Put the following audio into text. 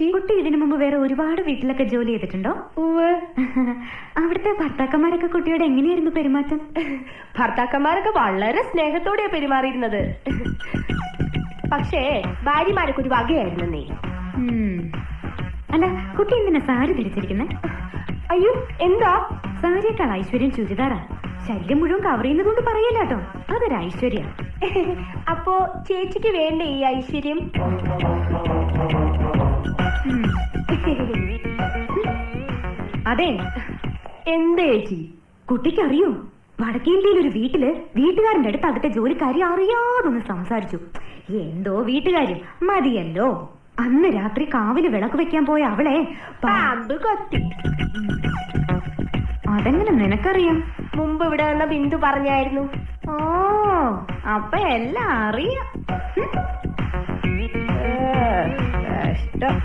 ചേച്ചി? കുട്ടി ഇതിനു മുമ്പ് വേറെ ഒരുപാട് വീട്ടിലൊക്കെ ജോലി ചെയ്തിട്ടുണ്ടോ? അവിടുത്തെ ഭർത്താക്കന്മാരൊക്കെ കുട്ടിയോട് എങ്ങനെയായിരുന്നു പെരുമാറ്റം? ഭർത്താക്കന്മാരൊക്കെ വളരെ സ്നേഹത്തോടെയാ പെരുമാറിയിരുന്നത്. പക്ഷേ ഭാര്യമാരൊക്കെ ഒരു വകയായിരുന്നു നീ. അല്ല, കുട്ടി എന്തിനാ സാരി ധരിച്ചിരിക്കുന്നേ? അയ്യോ, എന്താ? സാരിയേക്കാൾ ഐശ്വര്യം ചുരിദാറാ. ശരീരം മുഴുവൻ കവർ ചെയ്യുന്നതുകൊണ്ട് പറയല്ല കേട്ടോ, അതൊരു ഐശ്വര്യ. അപ്പോ ചേച്ചിക്ക് വേണ്ടേ ഈ ഐശ്വര്യം? അതെ. എന്താ ചേച്ചി? കുട്ടിക്ക് അറിയോ, വടക്കേന്ത്യയിൽ ഒരു വീട്ടില് വീട്ടുകാരന്റെ അടുത്ത് അകത്തെ ജോലിക്കാരി അറിയാതൊന്ന് സംസാരിച്ചു. എന്തോ വീട്ടുകാര്യം മതിയല്ലോ. അന്ന് രാത്രി കാവില് വിളക്ക് വെക്കാൻ പോയ അവളെ പാമ്പ് കൊത്തി. അതെങ്ങനെ നിനക്കറിയാം? മുമ്പ് ഇവിടെ വന്ന ബിന്ദു പറഞ്ഞായിരുന്നു. ഓ, അപ്പൊ എല്ലാം അറിയാം. കഷ്ടം.